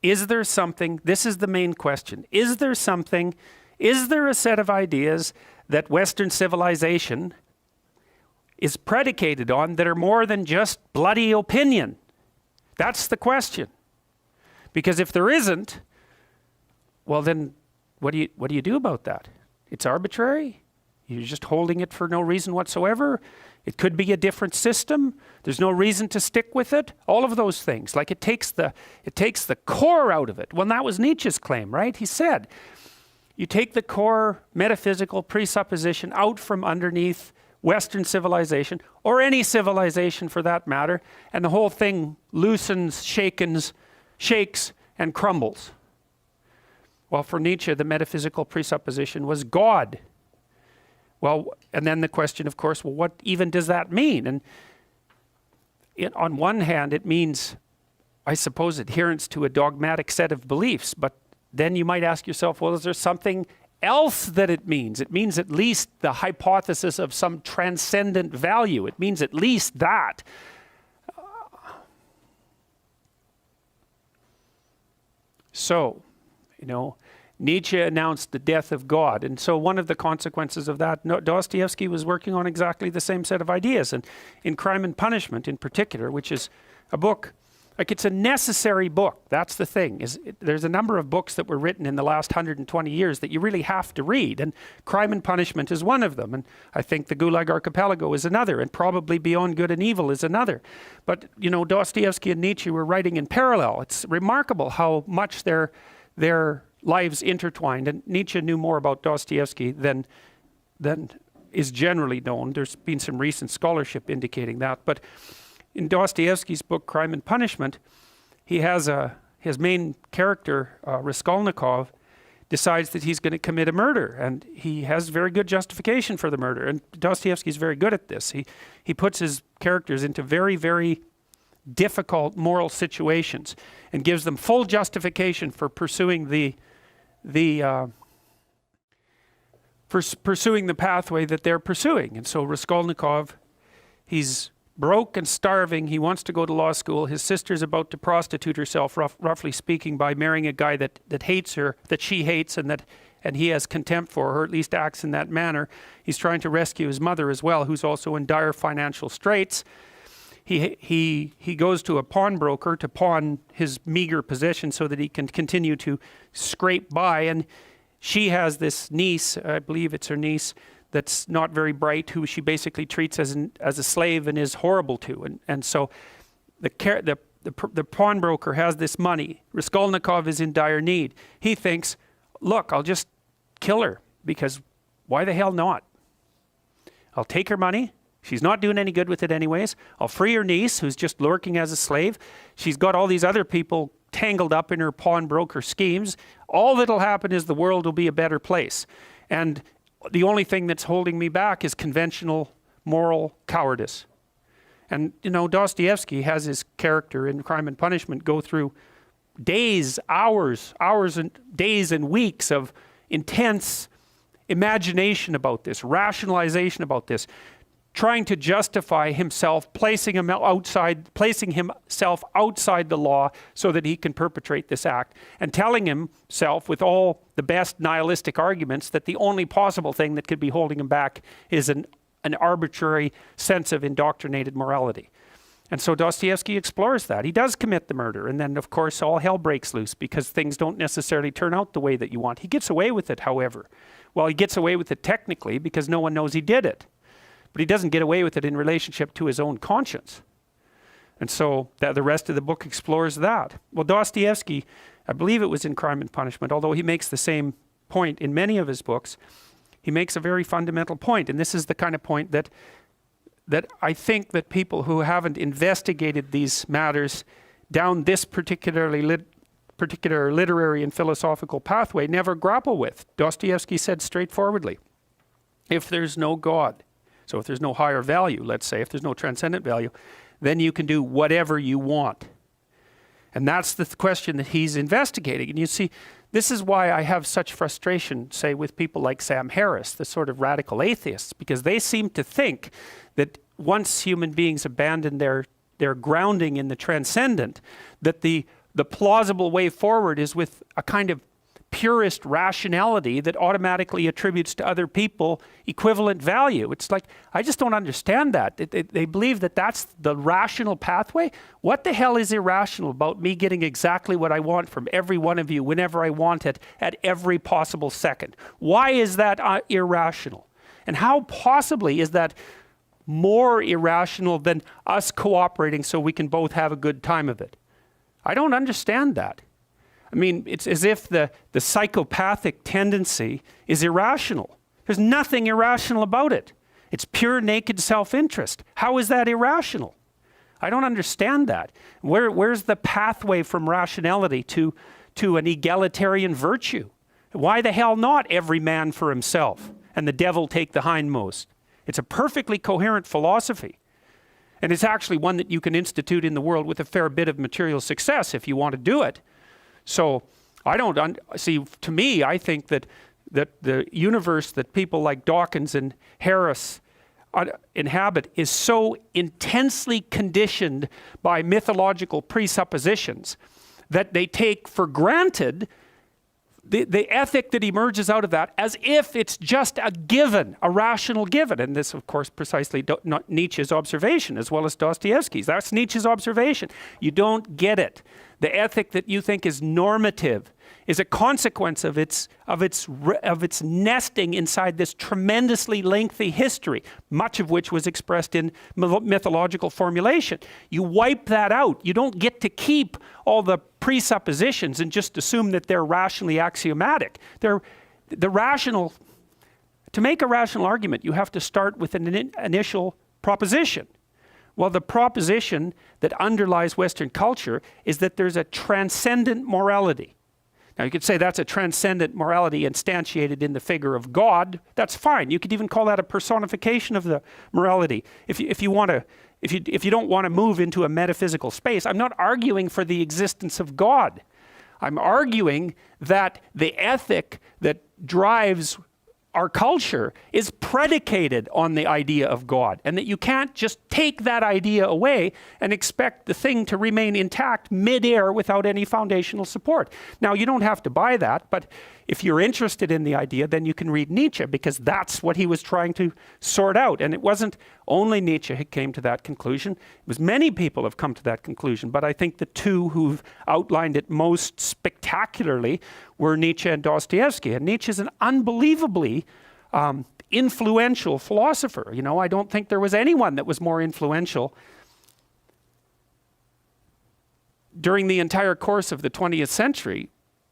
Is there something, this is the main question, is there something, is there a set of ideas that Western civilization is predicated on that are more than just bloody opinion? That's the question. Because if there isn't, well then, what do you do about that? It's arbitrary. You're just holding it for no reason whatsoever. It could be a different system. There's no reason to stick with it. All of those things. Like it takes the core out of it. Well, that was Nietzsche's claim, right? He said, you take the core metaphysical presupposition out from underneath Western civilization, or any civilization for that matter, and the whole thing loosens, shakes, and crumbles. Well, for Nietzsche, the metaphysical presupposition was God. Well, and then the question, of course, well, what even does that mean? And on one hand, it means, I suppose, adherence to a dogmatic set of beliefs. But then you might ask yourself, well, is there something else that it means? It means at least the hypothesis of some transcendent value. It means at least that. So, Nietzsche announced the death of God. And so one of the consequences of that, Dostoevsky was working on exactly the same set of ideas. And in Crime and Punishment in particular, which is a book, like it's a necessary book. That's the thing. There's a number of books that were written in the last 120 years that you really have to read. And Crime and Punishment is one of them. And I think the Gulag Archipelago is another. And probably Beyond Good and Evil is another. But, Dostoevsky and Nietzsche were writing in parallel. It's remarkable how much their lives intertwined. And Nietzsche knew more about Dostoevsky than is generally known. There's been some recent scholarship indicating that. But in Dostoevsky's book, Crime and Punishment, he has his main character, Raskolnikov, decides that he's going to commit a murder. And he has very good justification for the murder. And Dostoevsky's very good at this. He puts his characters into very, very difficult moral situations and gives them full justification for pursuing pursuing the pathway that they're pursuing. And so Raskolnikov, he's broke and starving. He wants to go to law school. His sister's about to prostitute herself, roughly speaking, by marrying a guy that hates her, that she hates, and he has contempt for her, at least acts in that manner. He's trying to rescue his mother as well, who's also in dire financial straits. He goes to a pawnbroker to pawn his meager possession so that he can continue to scrape by. And she has this niece, I believe it's her niece, that's not very bright, who she basically treats as a slave and is horrible to. And so the pawnbroker has this money. Raskolnikov is in dire need. He thinks, look, I'll just kill her, because why the hell not? I'll take her money. She's not doing any good with it anyways. I'll free her niece, who's just lurking as a slave. She's got all these other people tangled up in her pawnbroker schemes. All that'll happen is the world will be a better place. And the only thing that's holding me back is conventional moral cowardice. And, Dostoevsky has his character in Crime and Punishment go through days, hours and days and weeks of intense imagination about this, rationalization about this, trying to justify himself, placing himself outside the law so that he can perpetrate this act, and telling himself with all the best nihilistic arguments that the only possible thing that could be holding him back is an arbitrary sense of indoctrinated morality. And so Dostoevsky explores that. He does commit the murder, and then of course all hell breaks loose because things don't necessarily turn out the way that you want. He gets away with it, however. Well, he gets away with it technically because no one knows he did it. But he doesn't get away with it in relationship to his own conscience. And so the rest of the book explores that. Well, Dostoevsky, I believe it was in Crime and Punishment, although he makes the same point in many of his books, he makes a very fundamental point. And this is the kind of point that I think that people who haven't investigated these matters down this particular literary and philosophical pathway never grapple with. Dostoevsky said straightforwardly, if there's no God, so if there's no higher value, let's say, if there's no transcendent value, then you can do whatever you want. And that's the question that he's investigating. And you see, this is why I have such frustration, say, with people like Sam Harris, the sort of radical atheists, because they seem to think that once human beings abandon their grounding in the transcendent, that the the plausible way forward is with a kind of purist rationality that automatically attributes to other people equivalent value. It's like, I just don't understand that. They believe that that's the rational pathway. What the hell is irrational about me getting exactly what I want from every one of you whenever I want it at every possible second? Why is that irrational? And how possibly is that more irrational than us cooperating so we can both have a good time of it? I don't understand that. I mean, it's as if the psychopathic tendency is irrational. There's nothing irrational about it. It's pure naked self-interest. How is that irrational? I don't understand that. Where's the pathway from rationality to an egalitarian virtue? Why the hell not every man for himself and the devil take the hindmost? It's a perfectly coherent philosophy. And it's actually one that you can institute in the world with a fair bit of material success if you want to do it. So I don't see. To me, I think that the universe that people like Dawkins and Harris inhabit is so intensely conditioned by mythological presuppositions that they take for granted the ethic that emerges out of that as if it's just a given, a rational given. And this, of course, precisely not Nietzsche's observation as well as Dostoevsky's. That's Nietzsche's observation. You don't get it. The ethic that you think is normative is a consequence of its nesting inside this tremendously lengthy history, much of which was expressed in mythological formulation. You wipe that out. You don't get to keep all the presuppositions and just assume that they're rationally axiomatic. To make a rational argument, you have to start with an initial proposition. Well, the proposition that underlies Western culture is that there's a transcendent morality. Now, you could say that's a transcendent morality instantiated in the figure of God. That's fine. You could even call that a personification of the morality. If you don't want to move into a metaphysical space, I'm not arguing for the existence of God. I'm arguing that the ethic that drives our culture is predicated on the idea of God, and that you can't just take that idea away and expect the thing to remain intact mid-air without any foundational support. Now, you don't have to buy that, but if you're interested in the idea, then you can read Nietzsche, because that's what he was trying to sort out. And it wasn't only Nietzsche who came to that conclusion. It was many people have come to that conclusion, but I think the two who've outlined it most spectacularly were Nietzsche and Dostoevsky. And Nietzsche is an unbelievably influential philosopher. You know, I don't think there was anyone that was more influential during the entire course of the 20th century,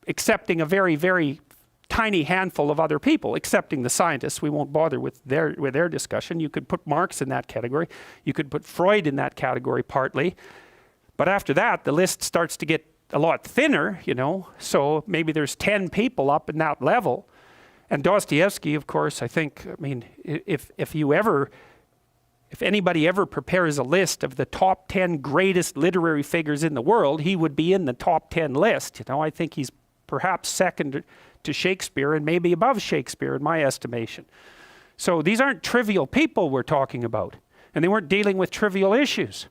excepting a very, very tiny handful of other people, excepting the scientists. We won't bother with their discussion. You could put Marx in that category. You could put Freud in that category partly. But after that, the list starts to get a lot thinner, you know. So maybe there's 10 people up in that level. And Dostoevsky, of course, I think, I mean, if anybody ever prepares a list of the top 10 greatest literary figures in the world, he would be in the top 10 list. You know, I think he's perhaps second to Shakespeare and maybe above Shakespeare in my estimation. So these aren't trivial people we're talking about, and they weren't dealing with trivial issues.